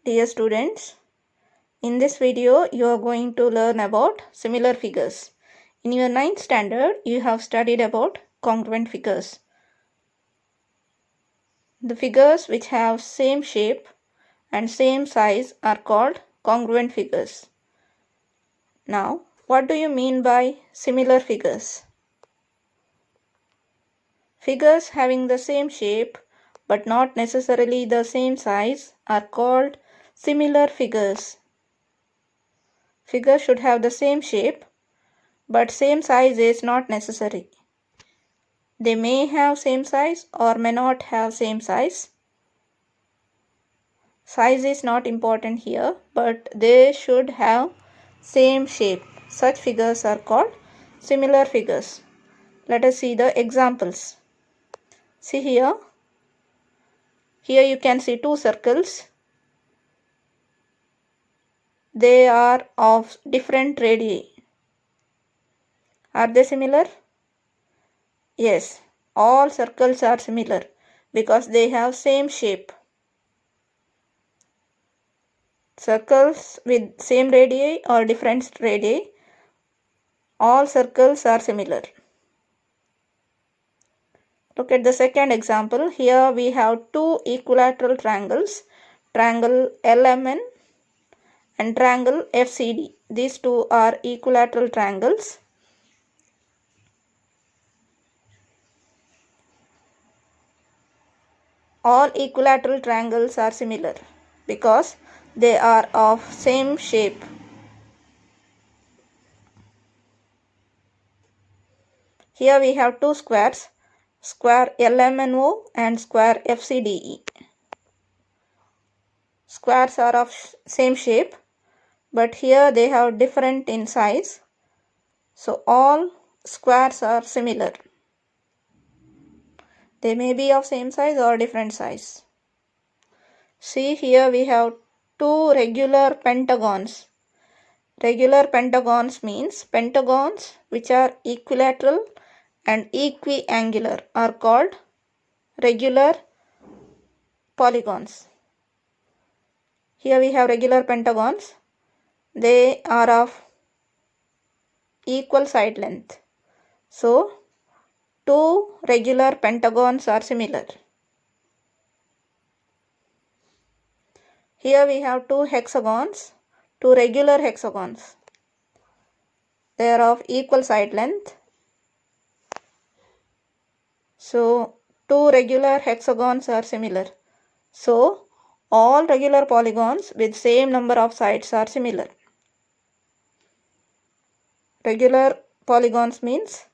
Dear students, in this video you are going to learn about similar figures. In your 9th standard, you have studied about congruent figures. The figures which have same shape and same size are called congruent figures. Now, what do you mean by similar figures? Figures having the same shape but not necessarily the same size are called similar figures. Figures should have the same shape, but same size is not necessary. They may have same size or may not have same size. Size is not important here, but they should have same shape. Such figures are called similar figures. Let us see the examples. See here. Here you can see two circles. They are of different radii. Are they similar? Yes, all circles are similar because they have same shape. Circles with same radii or different radii, all circles are similar. Look at the second example. Here we have two equilateral triangles, triangle LMN and triangle FCD. These two are equilateral triangles. All equilateral triangles are similar because they are of same shape. Here we have two squares, square LMNO and square FCDE. Squares are of same shape, but here they have different in size. So all squares are similar. They may be of same size or different size. See here we have two regular pentagons. Regular pentagons means pentagons which are equilateral and equiangular are called regular polygons. Here we have regular pentagons. They are of equal side length. So, two regular pentagons are similar. Here we have two hexagons, two regular hexagons. They are of equal side length. So, two regular hexagons are similar. So, all regular polygons with same number of sides are similar. Regular polygons means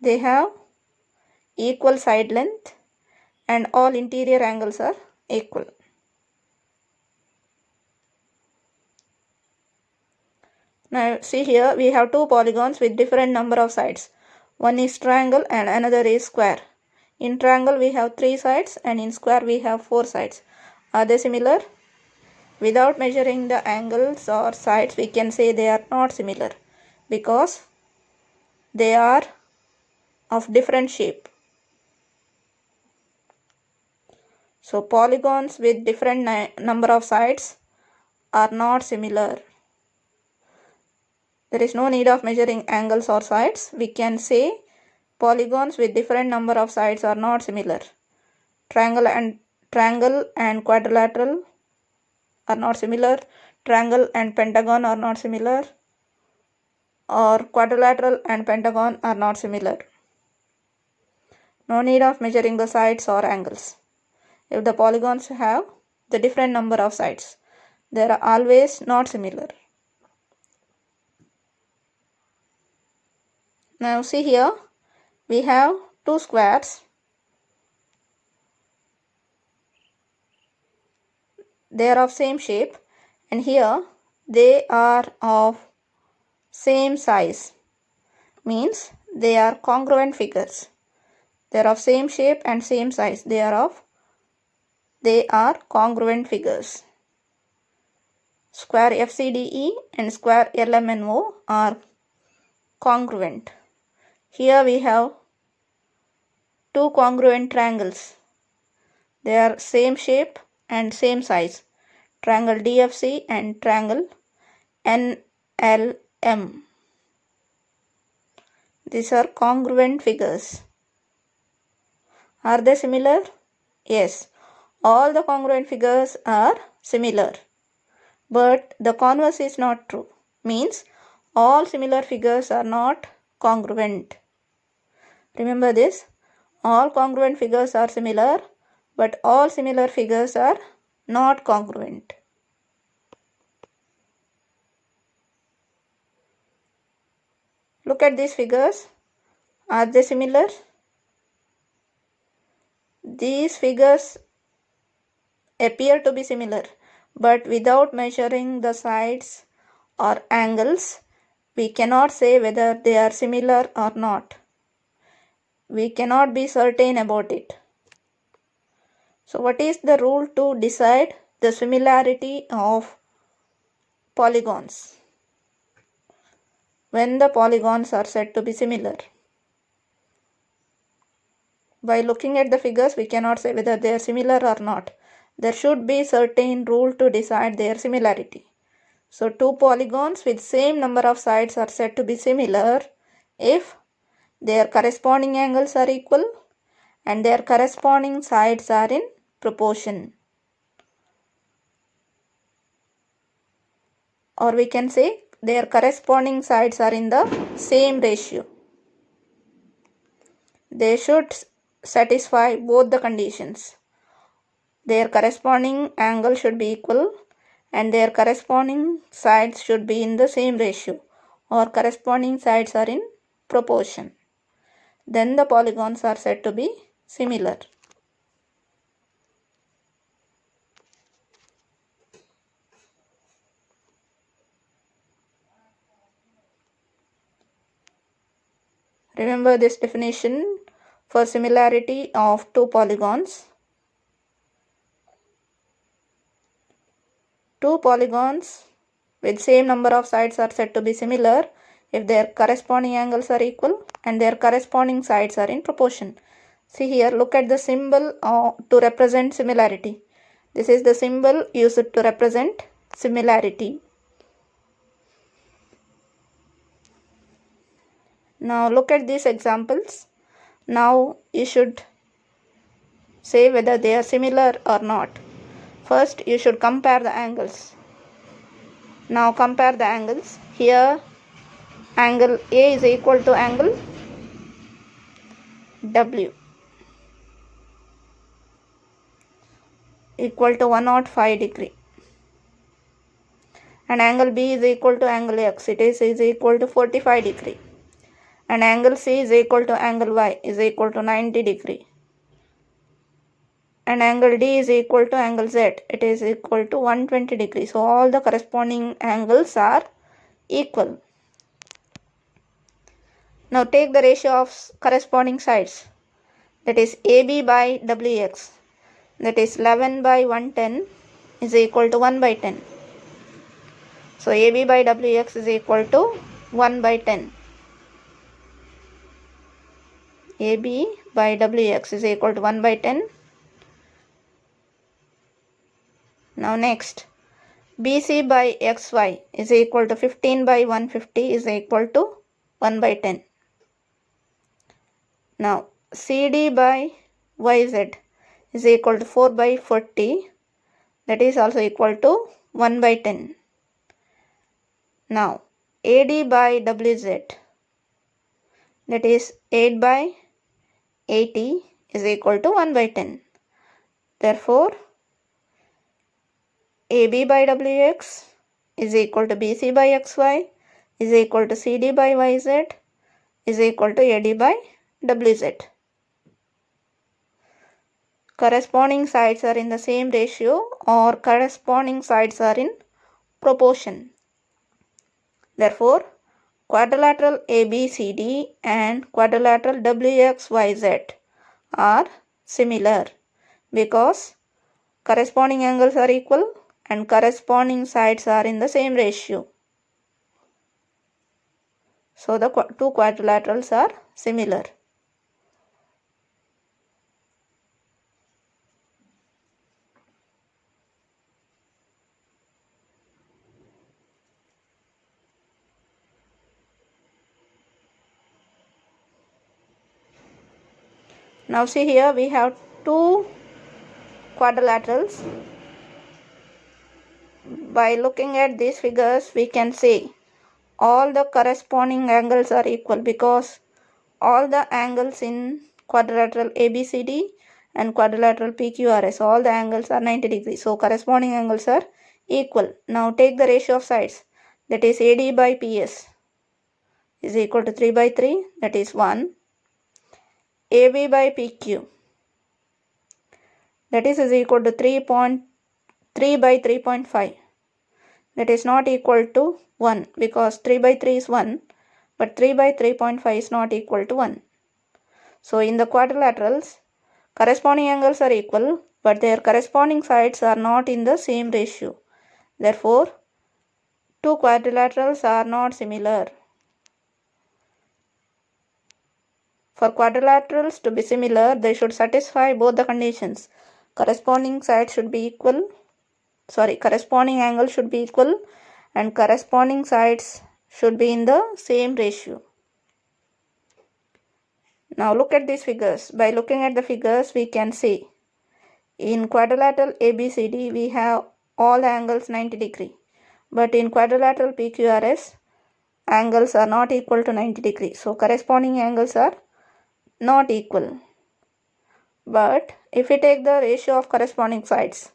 they have equal side length and all interior angles are equal. Now see here we have two polygons with different number of sides. One is triangle and another is square. In triangle we have 3 sides and in square we have 4 sides. Are they similar? Without measuring the angles or sides we can say they are not similar because they are of different shape. So polygons with different number of sides are not similar. There is no need of measuring angles or sides. We can say polygons with different number of sides are not similar. Triangle and quadrilateral are not similar. Triangle and pentagon are not similar. Or quadrilateral and pentagon are not similar. No need of measuring the sides or angles. If the polygons have the different number of sides, they are always not similar. Now see here, we have two squares. They are of same shape and here they are of same size. Means they are congruent figures. They are of same shape and same size. They are congruent figures. Square FCDE and square LMNO are congruent. Here we have two congruent triangles. They are same shape and same size, triangle DFC and triangle NLM. These are congruent figures. Are they similar? Yes, all the congruent figures are similar. But the converse is not true. Means all similar figures are not congruent. Remember this. All congruent figures are similar, but all similar figures are not congruent. Look at these figures. Are they similar? These figures appear to be similar, but without measuring the sides or angles, we cannot say whether they are similar or not. We cannot be certain about it. So what is the rule to decide the similarity of polygons? When the polygons are said to be similar. By looking at the figures, we cannot say whether they are similar or not. There should be certain rule to decide their similarity. So two polygons with same number of sides are said to be similar if their corresponding angles are equal and their corresponding sides are in proportion. Or we can say their corresponding sides are in the same ratio. They should satisfy both the conditions. Their corresponding angle should be equal and their corresponding sides should be in the same ratio or corresponding sides are in proportion. Then the polygons are said to be similar. Remember this definition for similarity of two polygons. Two polygons with same number of sides are said to be similar if their corresponding angles are equal and their corresponding sides are in proportion. See here, look at the symbol to represent similarity. This is the symbol used to represent similarity. Now look at these examples. Now you should say whether they are similar or not. First you should compare the angles. Now compare the angles. Here angle A is equal to angle W equal to 105 degree. And angle B is equal to angle X. It is equal to 45 degree. And angle C is equal to angle Y is equal to 90 degree. And angle D is equal to angle Z. It is equal to 120 degree. So all the corresponding angles are equal. Now take the ratio of corresponding sides. That is AB by WX. That is 11 by 110 is equal to 1 by 10. So AB by WX is equal to 1 by 10. AB by WX is equal to 1 by 10. Now next, BC by XY is equal to 15 by 150 is equal to 1 by 10. Now CD by YZ is equal to 4 by 40, that is also equal to 1 by 10. Now AD by WZ, that is 8 by 80 is equal to 1 by 10. Therefore AB by WX is equal to BC by XY is equal to CD by YZ is equal to AD by WZ. Corresponding sides are in the same ratio or corresponding sides are in proportion. Therefore, quadrilateral ABCD and quadrilateral WXYZ are similar because corresponding angles are equal and corresponding sides are in the same ratio. So the two quadrilaterals are similar. Now see here, we have two quadrilaterals. By looking at these figures, we can say all the corresponding angles are equal because all the angles in quadrilateral ABCD and quadrilateral PQRS, all the angles are 90 degrees. So corresponding angles are equal. Now take the ratio of sides, that is AD by PS is equal to 3 by 3, that is 1. AB by PQ, that is equal to 3 by 3.5, that is not equal to 1 because 3 by 3 is 1, but 3 by 3.5 is not equal to 1. So in the quadrilaterals, corresponding angles are equal, but their corresponding sides are not in the same ratio. Therefore, two quadrilaterals are not similar. For quadrilaterals to be similar, they should satisfy both the conditions. Corresponding sides should be equal. Corresponding angles should be equal and corresponding sides should be in the same ratio. Now look at these figures. By looking at the figures, we can see in quadrilateral ABCD, we have all angles 90 degree. But in quadrilateral PQRS, angles are not equal to 90 degree. So corresponding angles are not equal. But if we take the ratio of corresponding sides,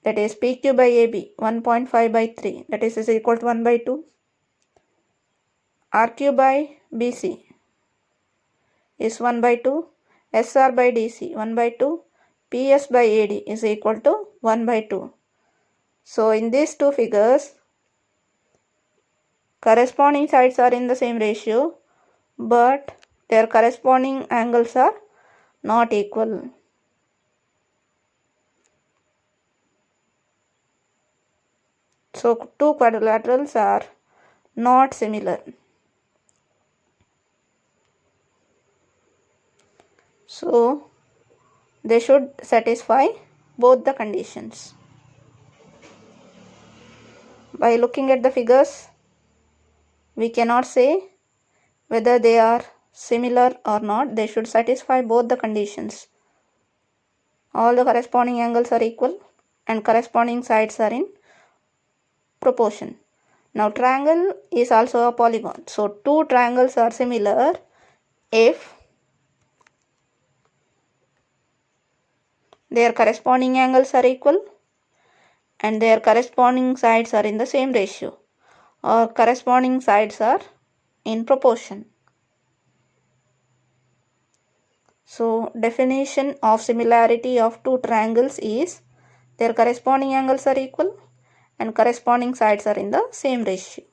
that is PQ by AB 1.5 by 3, that is equal to 1 by 2. RQ by BC is 1 by 2. SR by DC 1 by 2. PS by AD is equal to 1 by 2. So in these two figures, corresponding sides are in the same ratio, but their corresponding angles are not equal. So two quadrilaterals are not similar. So they should satisfy both the conditions. By looking at the figures, we cannot say whether they are similar or not. They should satisfy both the conditions. All the corresponding angles are equal and corresponding sides are in proportion. Now triangle is also a polygon. So two triangles are similar if their corresponding angles are equal and their corresponding sides are in the same ratio or corresponding sides are in proportion. So definition of similarity of two triangles is their corresponding angles are equal and corresponding sides are in the same ratio.